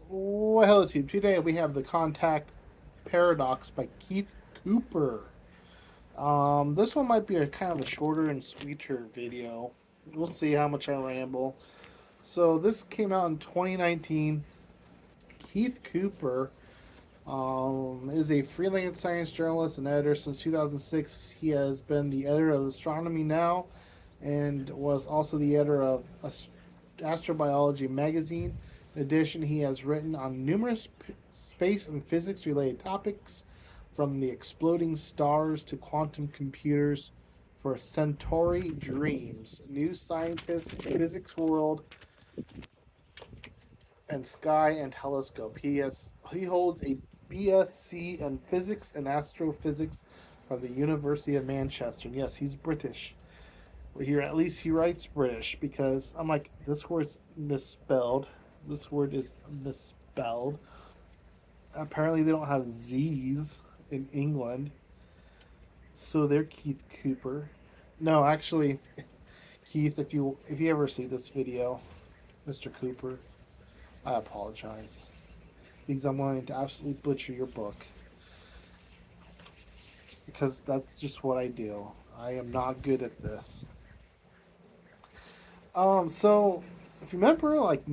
Well, hello, Tube. Today we have the Contact Paradox by Keith Cooper. This one might be a kind of a shorter and sweeter video. We'll see how much I ramble. So this came out in 2019. Keith Cooper is a freelance science journalist and editor since 2006. He has been the editor of Astronomy Now and was also the editor of Astrobiology magazine. In addition, he has written on numerous space and physics related topics, from the exploding stars to quantum computers for Centauri Dreams, New Scientist, Physics World, and Sky and Telescope. He holds a BSc in Physics and Astrophysics from the University of Manchester. And yes, he's British. Here, at least he writes British, because I'm like, this word's misspelled. This word is misspelled. Apparently, they don't have Z's in England, so they're Keith Cooper. No, actually, Keith, if you ever see this video, Mr. Cooper, I apologize, because I'm going to absolutely butcher your book, because that's just what I do. I am not good at this. So if you remember, like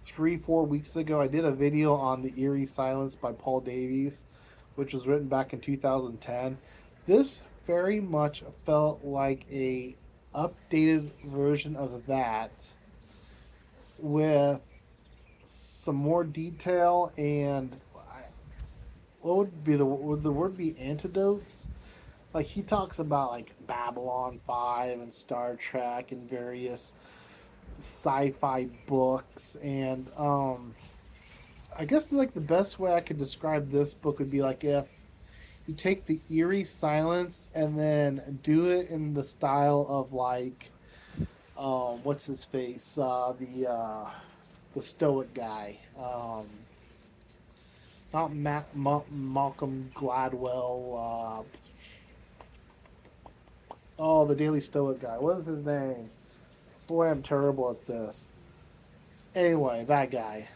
3, 4 weeks ago, I did a video on the Eerie Silence by Paul Davies, which was written back in 2010. This very much felt like a updated version of that, with some more detail and what would the word be, antidotes? Like, he talks about like Babylon 5 and Star Trek and various sci-fi books, and I guess like the best way I could describe this book would be like if you take the eerie silence and then do it in the style of like what's his face, the stoic guy, not Malcolm Gladwell, oh, the Daily Stoic guy, what is his name? Boy, I'm terrible at this. Anyway, that guy.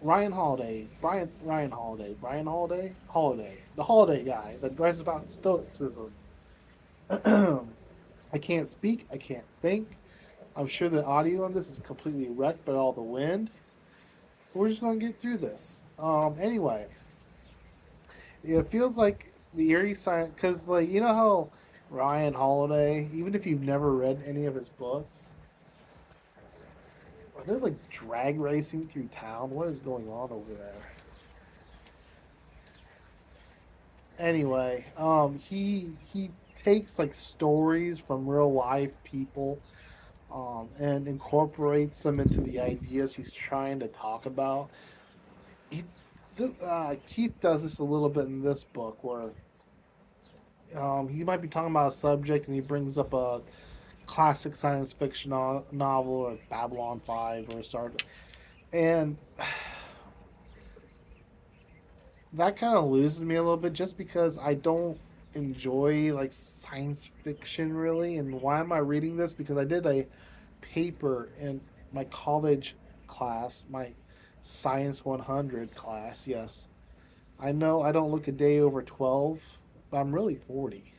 Ryan Holiday. Ryan Holiday. Brian Holiday? Holiday. The Holiday guy that writes about Stoicism. I can't speak. I can't think. I'm sure the audio on this is completely wrecked by all the wind. We're just going to get through this. Anyway, it feels like the eerie science. Because, like, you know how Ryan Holiday, even if you've never read any of his books, are they like drag racing through town? What is going on over there? Anyway, he takes like stories from real life people, and incorporates them into the ideas he's trying to talk about. He, Keith does this a little bit in this book, where he might be talking about a subject and he brings up a classic science fiction novel, or Babylon 5 or Star, and that kind of loses me a little bit, just because I don't enjoy like science fiction really. And why am I reading this? Because I did a paper in my college class, my Science 100 class. Yes, I know I don't look a day over 12, but I'm really 40,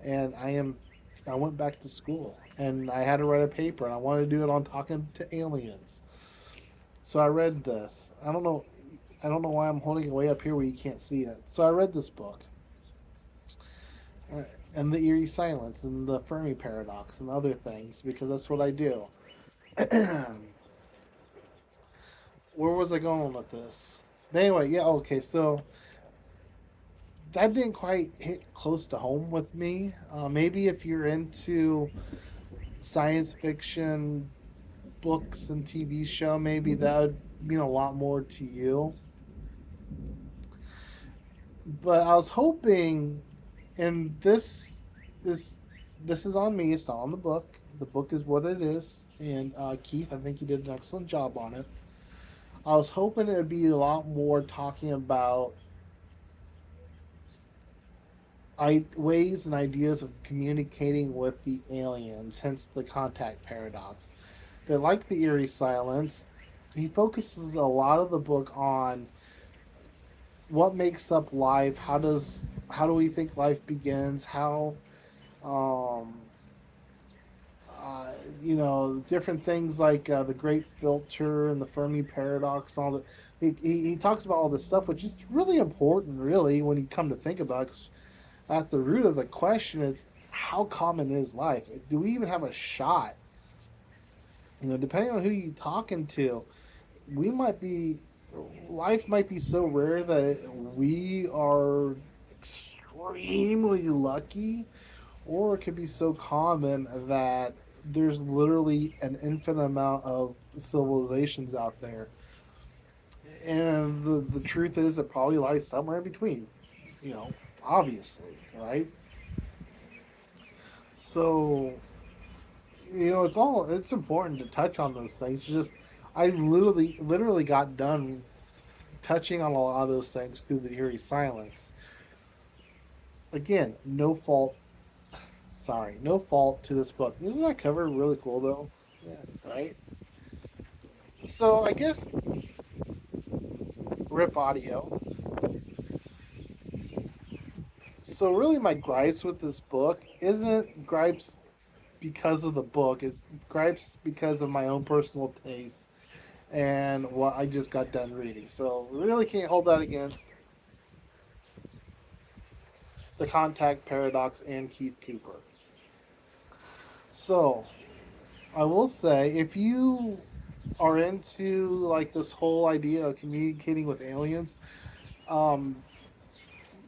and I went back to school and I had to write a paper, and I wanted to do it on talking to aliens. So I read this. I don't know why I'm holding it way up here where you can't see it. So I read this book, and the eerie silence and the Fermi paradox and other things, because that's what I do. Where was I going with this? Anyway, yeah, okay, so that didn't quite hit close to home with me. Maybe if you're into science fiction books and TV show, maybe that would mean a lot more to you. But I was hoping, and this this is on me. It's not on the book. The book is what it is, and Keith, I think you did an excellent job on it. I was hoping it would be a lot more talking about ways and ideas of communicating with the aliens, hence the contact paradox. But like the eerie silence, he focuses a lot of the book on what makes up life. How do we think life begins? How um, uh, different things like the Great Filter and the Fermi Paradox and all that. He talks about all this stuff, which is really important, really, when you come to think about it. 'Cause at the root of the question is how common is life? Do we even have a shot? Depending on who you're talking to, we might be life might be so rare that we are extremely lucky, or it could be so common that there's literally an infinite amount of civilizations out there. And the truth is, it probably lies somewhere in between, you know, obviously, right? So, it's important to touch on those things. Just, I literally got done touching on a lot of those things through the eerie silence. Again, no fault. Sorry, no fault to this book. Isn't that cover really cool though? Yeah, right. So I guess rip audio. So really, my gripes with this book isn't gripes because of the book. It's gripes because of my own personal taste and what I just got done reading. So we really can't hold that against the Contact Paradox and Keith Cooper. So I will say, if you are into like this whole idea of communicating with aliens, um,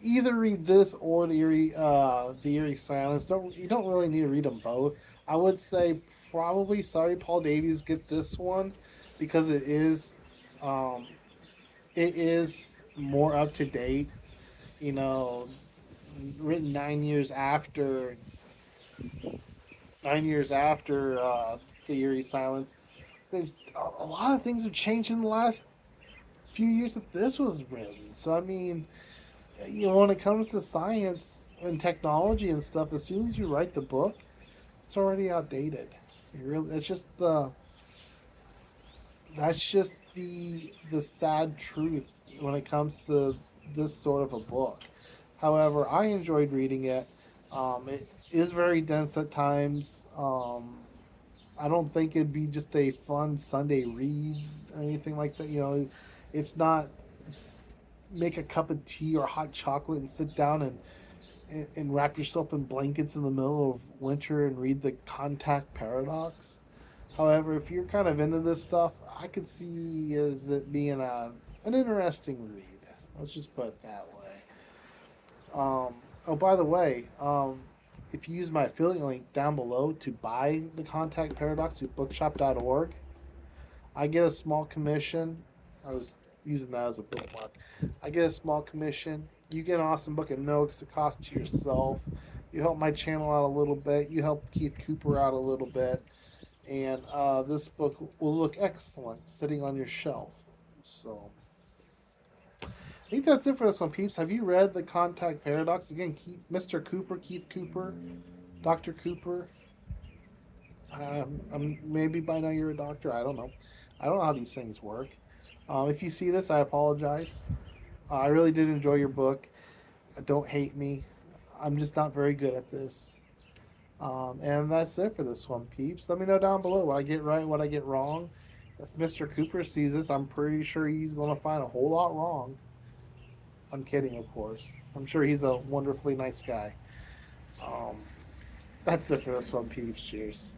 either read this or the eerie silence. You don't really need to read them both. I would say probably sorry Paul Davies, get this one because um, it is more up to date. You know, written 9 years after the eerie silence. A lot of things have changed in the last few years that this was written. So I mean, when it comes to science and technology and stuff, as soon as you write the book, it's already outdated. It's just the sad truth when it comes to this sort of a book. However, I enjoyed reading it. It is very dense at times. I don't think it'd be just a fun Sunday read or anything like that. It's not make a cup of tea or hot chocolate and sit down and wrap yourself in blankets in the middle of winter and read the Contact Paradox. However, if you're kind of into this stuff, I could see as it being an interesting read. Let's just put it that way. Oh, by the way, if you use my affiliate link down below to buy the Contact Paradox at bookshop.org, I get a small commission. I was using that as a bookmark. I get a small commission. You get an awesome book at no extra cost to yourself. You help my channel out a little bit. You help Keith Cooper out a little bit. And this book will look excellent sitting on your shelf. So, I think that's it for this one, peeps. Have you read The Contact Paradox? Again, Mr. Cooper, Keith Cooper, Dr. Cooper. Maybe by now you're a doctor. I don't know. I don't know how these things work. If you see this, I apologize. I really did enjoy your book. Don't hate me. I'm just not very good at this. And that's it for this one, peeps. Let me know down below what I get right, what I get wrong. If Mr. Cooper sees this, I'm pretty sure he's going to find a whole lot wrong. I'm kidding, of course. I'm sure he's a wonderfully nice guy. Um, that's it for this one, peeps. Cheers.